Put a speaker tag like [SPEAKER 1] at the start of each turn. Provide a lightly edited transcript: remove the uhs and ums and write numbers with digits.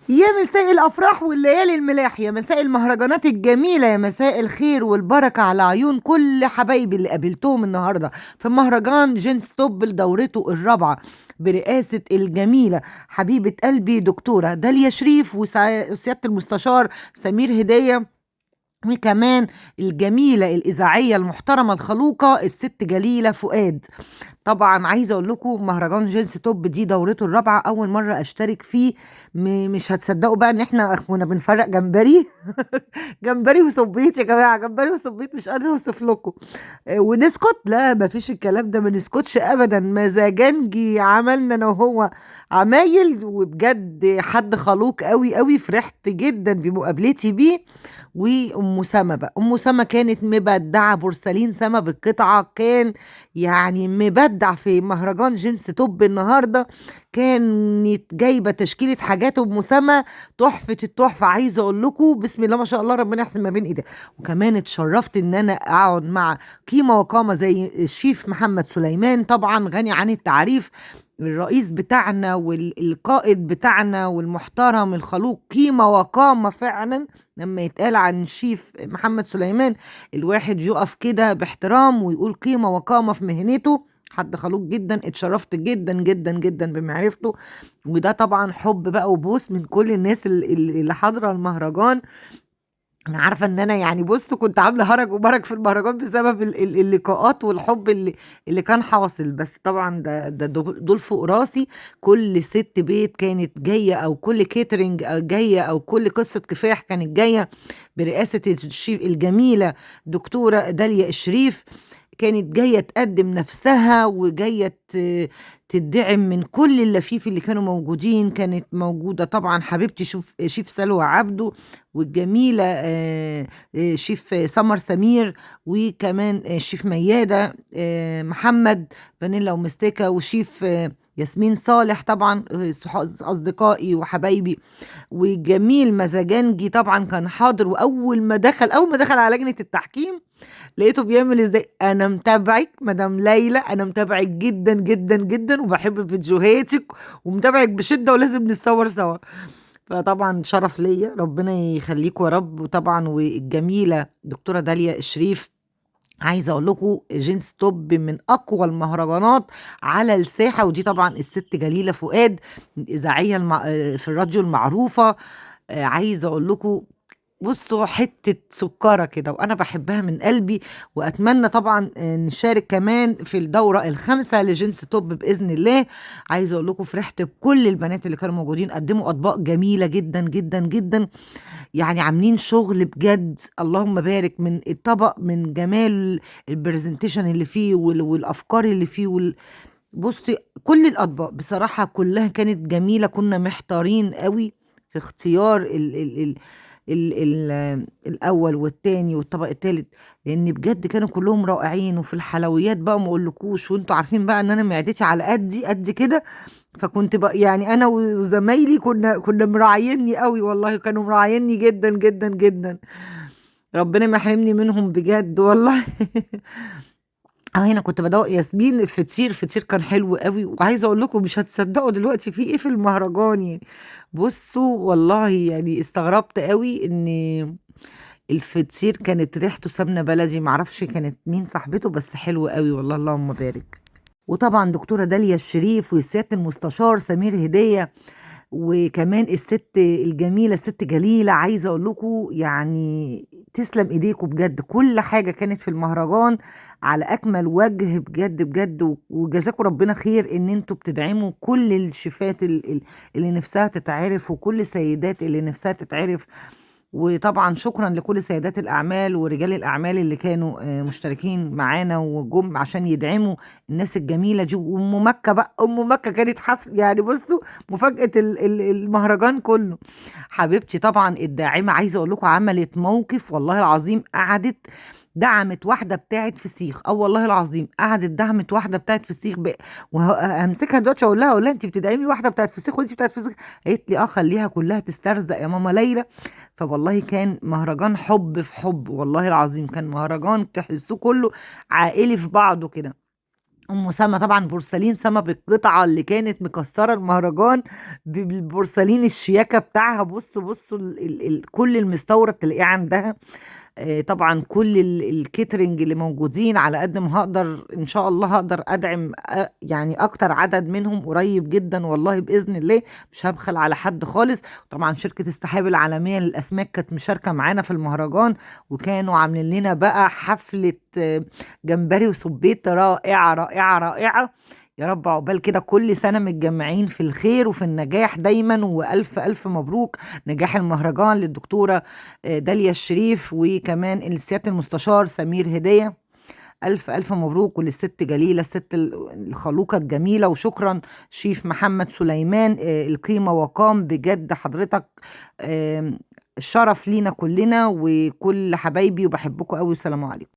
[SPEAKER 1] يا مساء الافراح والليالي الملاح، يا مساء المهرجانات الجميله، يا مساء الخير والبركه على عيون كل حبايبي اللي قابلتهم النهارده في مهرجان جينز توب لدورته الرابعه برئاسة الجميلة حبيبة قلبي دكتورة داليا شريف وسيادة المستشار سمير هدية، وكمان الجميلة الإذاعية المحترمة الخلوقة الست جليلة فؤاد. طبعا عايزه اقول لكم مهرجان جينز توب دي دورته الرابعه، اول مره اشترك فيه. مش هتصدقوا بقى ان احنا كنا بنفرق جمبري جمبري وصبيط يا جماعه، جمبري وصبيط مش قادره اوصف لكم. ونسكت؟ لا مفيش الكلام ده، ما نسكتش ابدا. مزاجنجي عملنا انا وهو عمايل، وبجد حد خلوق قوي قوي، فرحت جدا بمقابلتي بيه. وام سما بقى، ام سما كانت مبدعه، بورسلين سما بالقطعه، كان يعني مبدع في مهرجان جينز توب النهارده. كانت جايبه تشكيله حاجات ام سما تحفه التحفه. عايزه اقول لكم بسم الله ما شاء الله، ربنا يحسن ما بين ايديها. وكمان اتشرفت ان انا اقعد مع قيمه وقامه زي الشيف محمد سليمان، طبعا غني عن التعريف، الرئيس بتاعنا والقائد بتاعنا والمحترم الخلوق، قيمة وقامة فعلا. لما يتقال عن شيف محمد سليمان الواحد يقف كده باحترام ويقول قيمة وقامة في مهنته. حد خلوق جدا، اتشرفت جدا جدا جدا بمعرفته. وده طبعا حب بقى وبوس من كل الناس اللي حاضرة المهرجان. انا عارفه ان انا يعني بص كنت عامله هرج وبرج في المهرجان بسبب اللقاءات والحب اللي كان حاصل. بس طبعا دول فوق راسي. كل ست بيت كانت جايه، او كل كيترينج جايه، او كل قصه كفاح كانت جايه برئاسه الشيف الجميله دكتوره داليا الشريف. كانت جاية تقدم نفسها وجاية تدعم من كل اللفيف اللي كانوا موجودين. كانت موجودة طبعا حبيبتي شيف سلوى عبده، والجميلة شيف سمر سمير، وكمان شيف ميادة محمد فانيلا ومستكة، وشيف ياسمين صالح طبعا أصدقائي وحبايبي. وجميل مزاجنجي طبعا كان حاضر، أول ما دخل على لجنة التحكيم لقيته بيعمل ازاي: انا متابعك مدام ليلى، انا متابعك جدا جدا جدا وبحب فيديوهاتك ومتابعك بشدة ولازم نتصور سوا. فطبعا شرف ليا، ربنا يخليكوا يا رب. وطبعا والجميلة دكتورة داليا الشريف، عايزه اقول لكم جينز توب من اقوى المهرجانات على الساحه. ودي طبعا الست جليله فؤاد الاذاعيه في الراديو المعروفه. عايزه اقول لكم بصوا حتة سكرة كده، وأنا بحبها من قلبي. وأتمنى طبعا نشارك كمان في الدورة الخامسة لجينز توب بإذن الله. عايزة أقول لكم فرحت بكل البنات اللي كانوا موجودين، قدموا أطباق جميلة جدا جدا جدا. يعني عاملين شغل بجد اللهم بارك، من الطبق، من جمال البرزنتيشن اللي فيه والأفكار اللي فيه بصي كل الأطباق بصراحة كلها كانت جميلة. كنا محتارين قوي في اختيار الاول والتاني والطبق التالت، لان بجد كانوا كلهم رائعين. وفي الحلويات بقى ما اقولكوش، وانتوا عارفين بقى ان انا معدتي على قد كده. فكنت بقى يعني انا وزمايلي كنا مراعيني قوي، والله كانوا مراعيني جدا جدا جدا. ربنا ما يحرمني منهم بجد والله. هنا كنت بدوق ياسمين الفطير كان حلو قوي. وعايزه اقول لكم مش هتصدقوا دلوقتي في ايه في المهرجان يعني. بصوا والله يعني استغربت قوي ان الفطير كانت ريحته سمنه بلدي، معرفش كانت مين صاحبته، بس حلو قوي والله اللهم بارك. وطبعا دكتوره داليا الشريف والسياده المستشار سمير هديه، وكمان الست الجميله الست جليله. عايزه اقول لكم يعني تسلم ايديكم بجد، كل حاجه كانت في المهرجان على اكمل وجه بجد بجد. وجزاكم ربنا خير ان انتوا بتدعموا كل الشيفات اللي نفسها تتعرف، وكل السيدات اللي نفسها تتعرف. وطبعا شكرا لكل سيدات الأعمال ورجال الأعمال اللي كانوا مشتركين معانا وجم عشان يدعموا الناس الجميلة دي. وأم مكة بقى، أم مكة كانت حفل يعني بصوا مفاجأة المهرجان كله. حبيبتي طبعا الداعمة، عايزة أقول لكم عملت موقف والله العظيم. قعدت دعمت واحدة بتاعت فسيخ، اه والله العظيم قعدت دعمت واحدة بتاعت فسيخ وهمسكها دلوقتي اقول لها انت بتدعمي واحدة بتاعت فسيخ وانت بتاعت فسيخ؟ قالت لي اه خليها كلها تسترزق يا ماما ليلى. فوالله كان مهرجان حب في حب، والله العظيم كان مهرجان تحسوه كله عائلي في بعضه كده. ام سما طبعا بورسلين سما بالقطعه اللي كانت مكسره المهرجان بالبورسلين الشياكه بتاعها. بصوا كل المستورد تلاقيه عندها. طبعا كل الكيترينج اللي موجودين على قد ما هقدر ان شاء الله هقدر ادعم يعني اكتر عدد منهم قريب جدا والله باذن الله. مش هبخل على حد خالص. طبعا شركة السحاب العالمية للاسماك كانت مشاركة معانا في المهرجان، وكانوا عاملين لنا بقى حفلة جمبري وسبيت رائعة رائعة رائعة. يا رب عقبال كده كل سنة متجمعين في الخير وفي النجاح دايما، وألف ألف مبروك نجاح المهرجان للدكتورة داليا الشريف، وكمان سيادة المستشار سمير هدية. ألف ألف مبروك. وللست جليلة الست الخلوقة الجميلة. وشكرا شيف محمد سليمان، القيمة وقام بجد حضرتك. الشرف لينا كلنا وكل حبايبي وبحبكم قوي. والسلام عليكم.